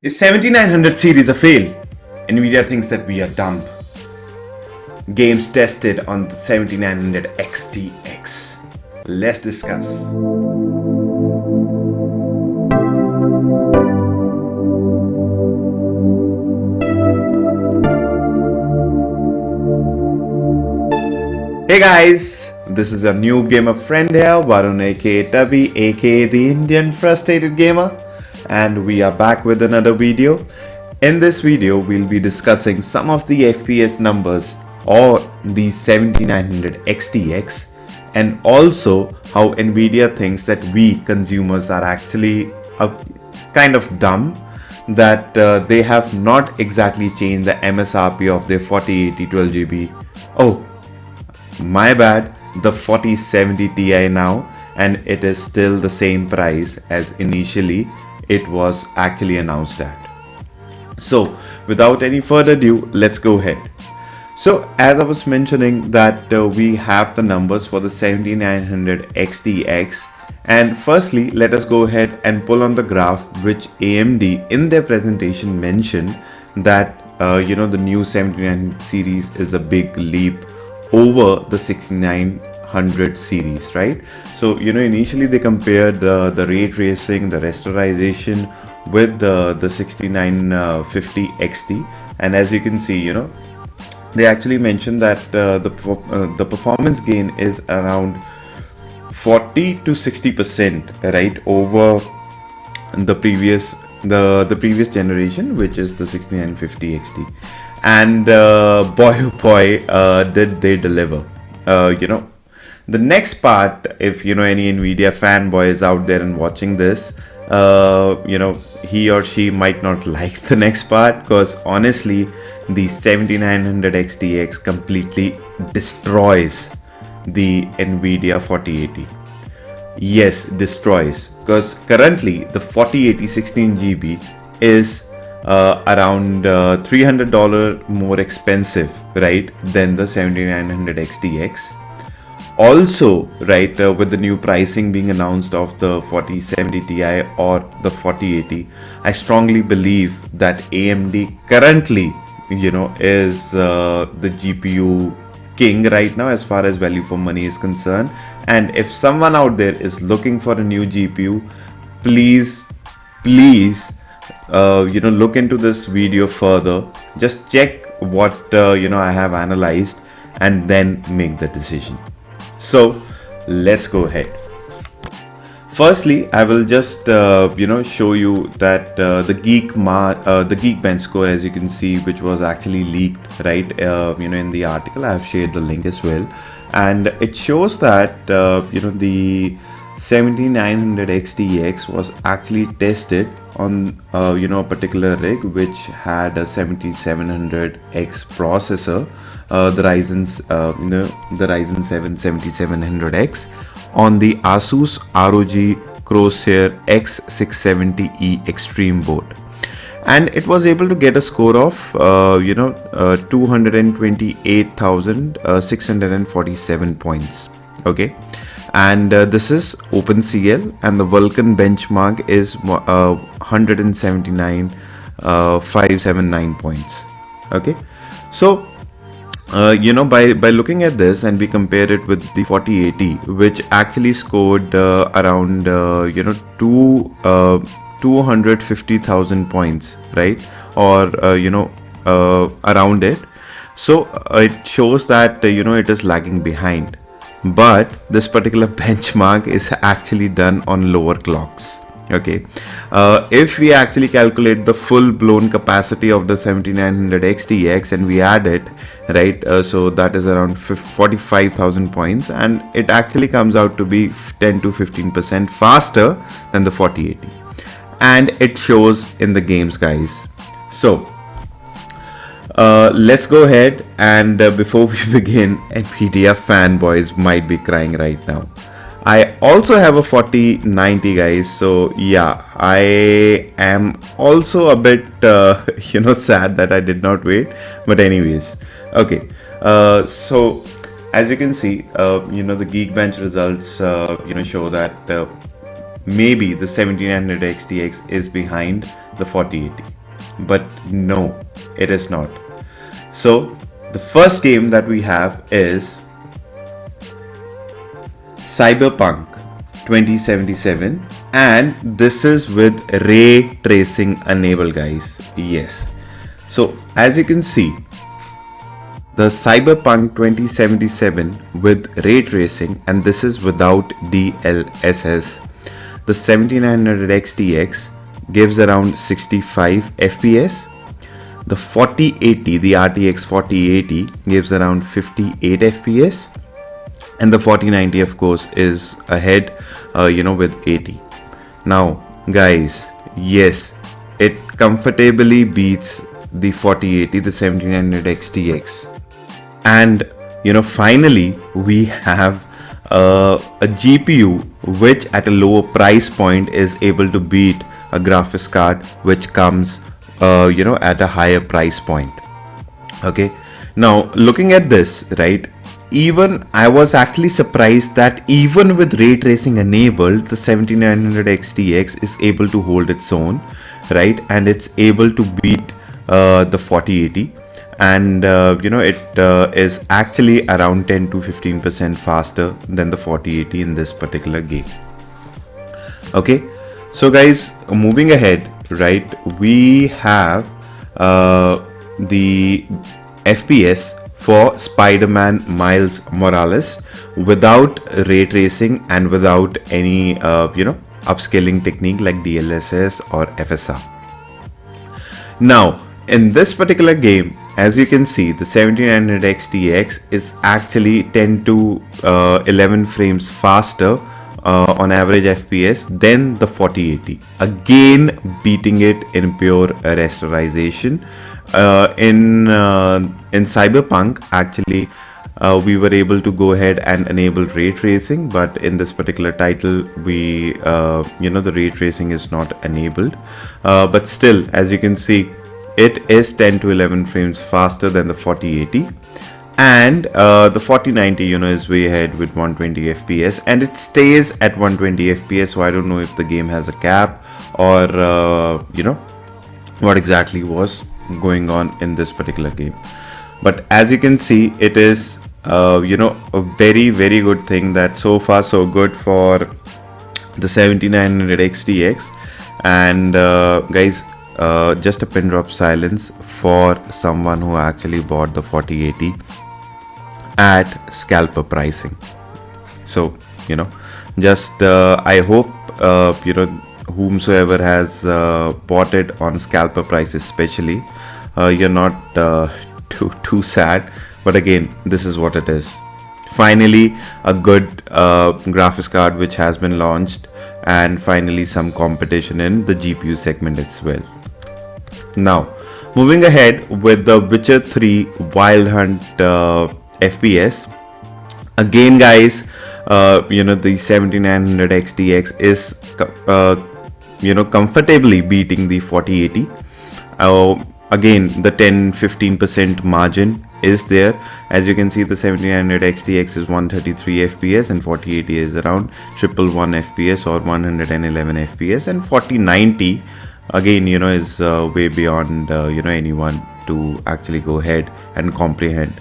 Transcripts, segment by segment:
Is 7900 series a fail? Nvidia thinks that we are dumb. Games tested on the 7900 XTX. Let's discuss. Hey guys, this is a new gamer friend here, Varun aka Tubby aka the Indian Frustrated Gamer, and we are back with another video. In this video, we'll be discussing some of the FPS numbers or the 7900 XTX, and also how Nvidia thinks that we consumers are actually kind of dumb, that they have not exactly changed the MSRP of their 4080 12GB. Oh, my bad, the 4070 Ti now, and it is still the same price as initially it was actually announced at. So without any further ado, let's go ahead. So as I was mentioning that we have the numbers for the 7900 XTX, and firstly let us go ahead and pull on the graph which AMD in their presentation mentioned that the new 7900 series is a big leap over the 6900 series, right? So initially they compared the ray tracing, the rasterization with the 6950 XT, and as you can see, they actually mentioned that the performance gain is around 40 to 60%, right, over the previous generation, which is the 6950 XT. And boy oh boy, did they deliver. The next part, if any Nvidia fanboy is out there and watching this, he or she might not like the next part, because honestly the 7900 XTX completely destroys the Nvidia 4080. Yes, destroys, because currently the 4080 16GB is around $300 more expensive, right, than the 7900 XTX. Also, right, with the new pricing being announced of the 4070 Ti or the 4080, I strongly believe that AMD currently is the GPU king right now as far as value for money is concerned. And if someone out there is looking for a new GPU, please look into this video further. Just check what I have analyzed and then make the decision. So let's go ahead. Firstly, I will just show you that the Geekbench score, as you can see, which was actually leaked, right, in the article. I have shared the link as well, and it shows that the 7900 XTX was actually tested on a particular rig which had a 7700X processor, the Ryzen 7 7700X, on the Asus ROG Crosshair X670E Extreme board, and it was able to get a score of 228,647 points. Okay, and this is OpenCL, and the Vulkan benchmark is 179,579 points. Okay, so by looking at this, and we compare it with the 4080, which actually scored around 250,000 points, right, or around it. So it shows that it is lagging behind. But this particular benchmark is actually done on lower clocks. Okay, if we actually calculate the full-blown capacity of the 7900 XTX and we add it, right, so that is around 45,000 points, and it actually comes out to be 10 to 15% faster than the 4080, and it shows in the games, guys. So let's go ahead, and before we begin, Nvidia fanboys might be crying right now. I also have a 4090, guys, so yeah, I am also a bit sad that I did not wait, but anyways, okay, so as you can see, the Geekbench results show that maybe the 7900 XTX is behind the 4080, but no, it is not. So the first game that we have is Cyberpunk 2077, and this is with ray tracing enabled, guys. Yes, so as you can see, the Cyberpunk 2077 with ray tracing, and this is without DLSS. The 7900 XTX gives around 65 FPS. The 4080, the RTX 4080 gives around 58 FPS, and the 4090 of course is ahead, with 80. Now guys, yes, it comfortably beats the 4080, the 7900 XTX. And finally we have a GPU which at a lower price point is able to beat a graphics card which comes at a higher price point. Okay, now looking at this, right, even I was actually surprised that even with ray tracing enabled, the 7900 XTX is able to hold its own, right, and it's able to beat the 4080. And it is actually around 10 to 15% faster than the 4080 in this particular game. Okay, so guys, moving ahead, right, we have the FPS for Spider-Man Miles Morales without ray tracing and without any upscaling technique like DLSS or FSR. Now in this particular game, as you can see, the 7900 XTX is actually 10 to 11 frames faster on average FPS than the 4080, again beating it in pure rasterization. In Cyberpunk, actually we were able to go ahead and enable ray tracing, but in this particular title we the ray tracing is not enabled, but still, as you can see, it is 10 to 11 frames faster than the 4080, and the 4090 is way ahead with 120 FPS, and it stays at 120 FPS. So I don't know if the game has a cap or what exactly was going on in this particular game. But as you can see, it is a very, very good thing that so far so good for the 7900 XTX. And guys, just a pin drop silence for someone who actually bought the 4080 at scalper pricing. So just I hope whomsoever has bought it on scalper prices especially, you're not too sad, but again, this is what it is. Finally a good graphics card which has been launched, and finally some competition in the GPU segment as well. Now moving ahead with the Witcher 3 Wild Hunt FPS, again guys, the 7900 XTX is comfortably beating the 4080. Again, the 10-15% margin is there. As you can see, the 7900 XTX is 133 FPS and 4080 is around 111 FPS or 111 FPS, and 4090 again is way beyond anyone to actually go ahead and comprehend.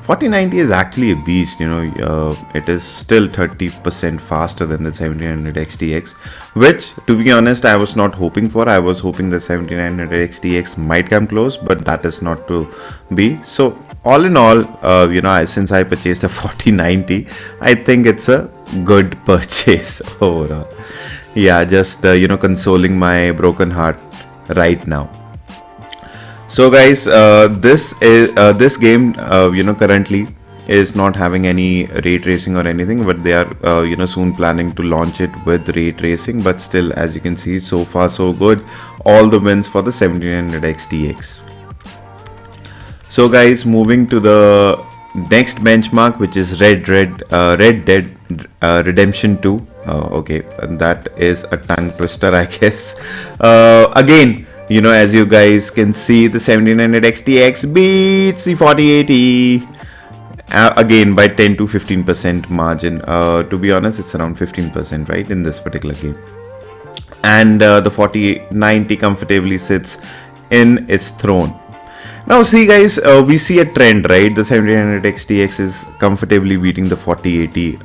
4090 is actually a beast. It is still 30% faster than the 7900 XTX, which, to be honest, I was not hoping for. I was hoping the 7900 XTX might come close, but that is not to be. So all in all, since I purchased a 4090, I think it's a good purchase overall. Yeah, just consoling my broken heart right now. So guys, this game currently is not having any ray tracing or anything, but they are soon planning to launch it with ray tracing. But still, as you can see, so far so good. All the wins for the 7900 XTX. So guys, moving to the next benchmark, which is Red Dead Redemption 2. Okay, that is a tongue twister, I guess. Again, as you guys can see, the 7900 XTX beats the 4080 again by 10 to 15% margin. To be honest, it's around 15%, right, in this particular game. and the 4090 comfortably sits in its throne. Now see guys, we see a trend, right? The 1700 XTX is comfortably beating the 4080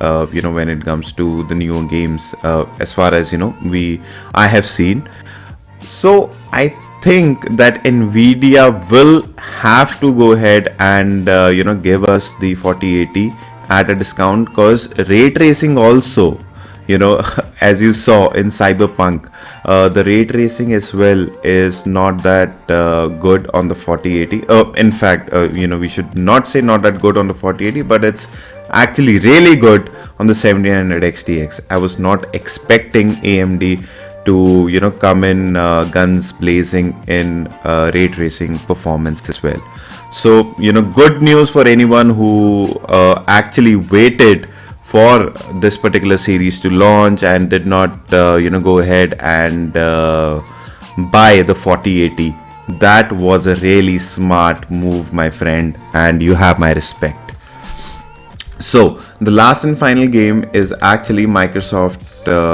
when it comes to the newer games, as far as I have seen. So I think that Nvidia will have to go ahead and give us the 4080 at a discount, because ray tracing also, as you saw in Cyberpunk, the ray tracing as well is not that good on the 4080. In fact, we should not say not that good on the 4080, but it's actually really good on the 1700 XTX. I was not expecting AMD to come in guns blazing in ray tracing performance as well. So good news for anyone who actually waited for this particular series to launch and did not go ahead and buy the 4080. That was a really smart move, my friend, and you have my respect. So the last and final game is actually Microsoft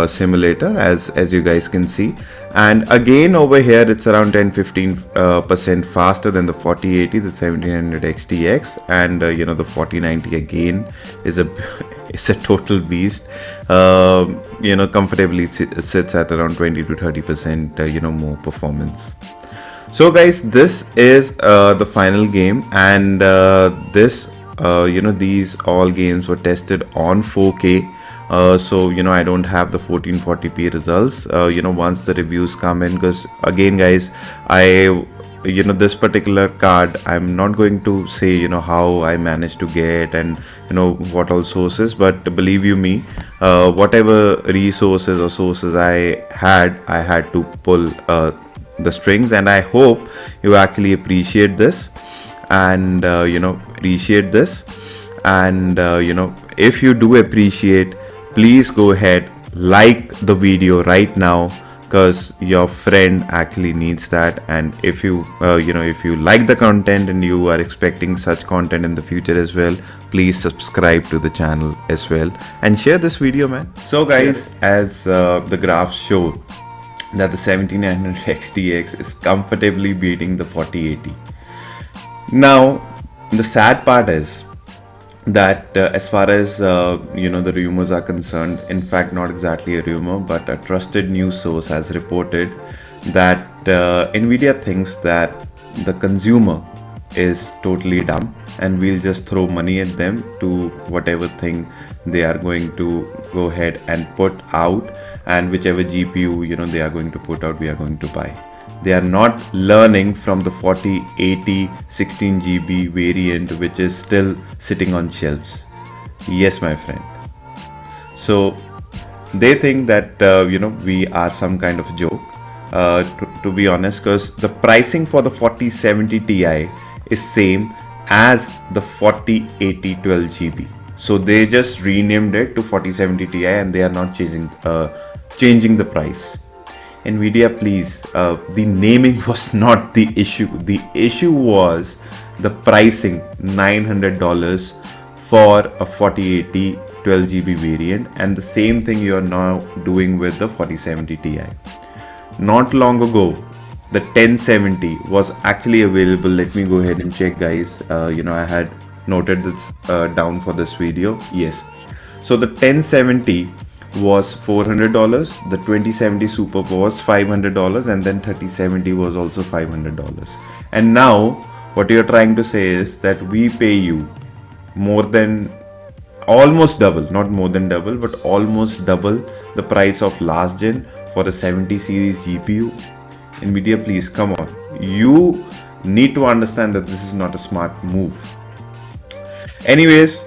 Simulator, as you guys can see, and again over here it's around 10-15% faster than the 4080, the 1700 XTX, and the 4090 again is a is a total beast. Comfortably sits at around 20-30% more performance. So guys, this is the final game, and this these all games were tested on 4K. So I don't have the 1440p results once the reviews come in, because again guys, I this particular card, I'm not going to say how I managed to get and what all sources, but believe you me, whatever resources or sources I had to pull the strings, and I hope you actually appreciate this and appreciate this. And if you do appreciate, please go ahead, like the video right now, because your friend actually needs that. And if you if you like the content and you are expecting such content in the future as well, please subscribe to the channel as well and share this video, man. So guys, as the graphs show, that the 1700 XTX is comfortably beating the 4080. Now the sad part is that as far as the rumors are concerned, in fact not exactly a rumor, but a trusted news source has reported that Nvidia thinks that the consumer is totally dumb and we'll just throw money at them to whatever thing they are going to go ahead and put out, and whichever GPU they are going to put out, we are going to buy. They are not learning from the 4080 16GB variant, which is still sitting on shelves. Yes, my friend. So they think that we are some kind of a joke, to be honest, because the pricing for the 4070 Ti is same as the 4080 12GB. So they just renamed it to 4070 Ti and they are not changing the price. Nvidia, please, the naming was not the issue. The issue was the pricing, $900 for a 4080 12GB variant, and the same thing you are now doing with the 4070 Ti. Not long ago, the 1070 was actually available. Let me go ahead and check, guys. I had noted this down for this video. Yes, so the 1070 was $400, the 2070 Super was $500, and then 3070 was also $500. And now what you're trying to say is that we pay you more than, almost double, not more than double, but almost double the price of last gen for a 70 series GPU. Nvidia, please, come on. You need to understand that this is not a smart move. Anyways,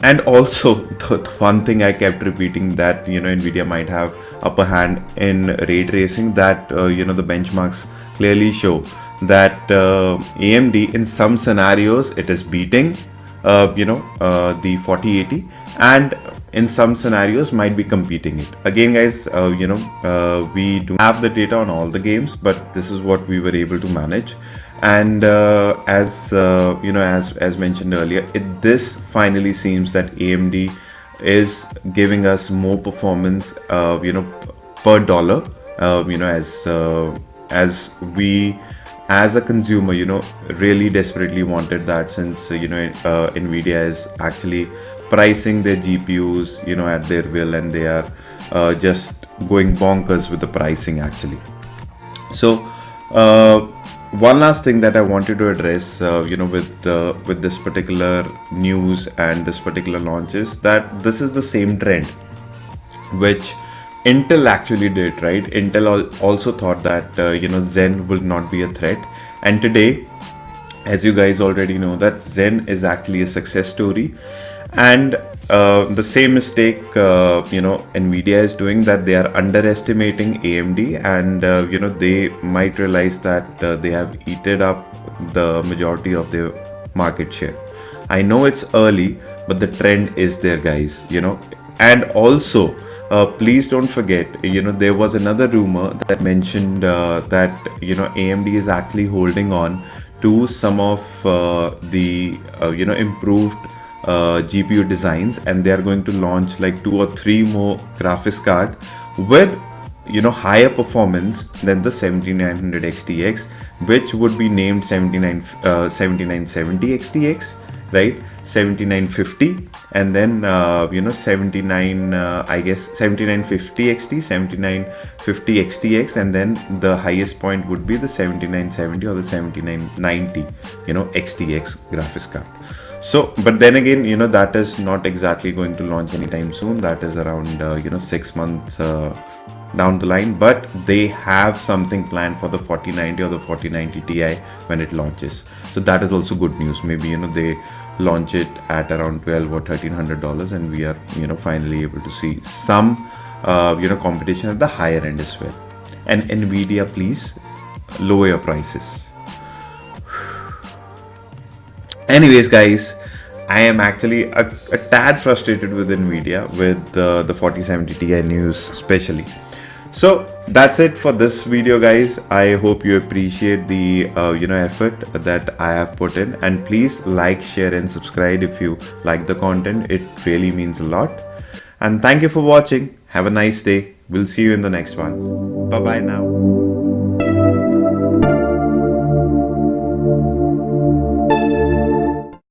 and also the one thing I kept repeating, that Nvidia might have upper hand in ray tracing, that the benchmarks clearly show that AMD in some scenarios it is beating the 4080, and in some scenarios might be competing it. Again guys, we do have the data on all the games, but this is what we were able to manage. And as mentioned earlier, this finally seems that AMD is giving us more performance, per dollar. As we as a consumer, really desperately wanted that, since Nvidia is actually pricing their GPUs at their will, and they are just going bonkers with the pricing actually. So one last thing that I wanted to address, with this particular news and this particular launch, is that this is the same trend which Intel actually did, right? Intel also thought that Zen will not be a threat, and today, as you guys already know, that Zen is actually a success story. And the same mistake Nvidia is doing, that they are underestimating AMD, and they might realize that they have eaten up the majority of their market share. I know it's early, but the trend is there, guys. And also, please don't forget, there was another rumor that mentioned that AMD is actually holding on to some of the improved GPU designs, and they are going to launch like 2 or 3 more graphics card with higher performance than the 7900 XTX, which would be named 7970 XTX, right? 7950, and then 79 I guess 7950 XT, 7950 XTX, and then the highest point would be the 7970 or the 7990 XTX graphics card. So, but then again, that is not exactly going to launch anytime soon. That is around 6 months down the line, but they have something planned for the 4090 or the 4090 Ti when it launches. So that is also good news. Maybe they launch it at around $12 or $1300, and we are finally able to see some competition at the higher end as well. And Nvidia, please lower your prices. Anyways, guys, I am actually a tad frustrated with Nvidia, with the 4070 Ti news especially. So that's it for this video, guys. I hope you appreciate the effort that I have put in, and please like, share and subscribe if you like the content. It really means a lot. And thank you for watching. Have a nice day. We'll see you in the next one. Bye bye now.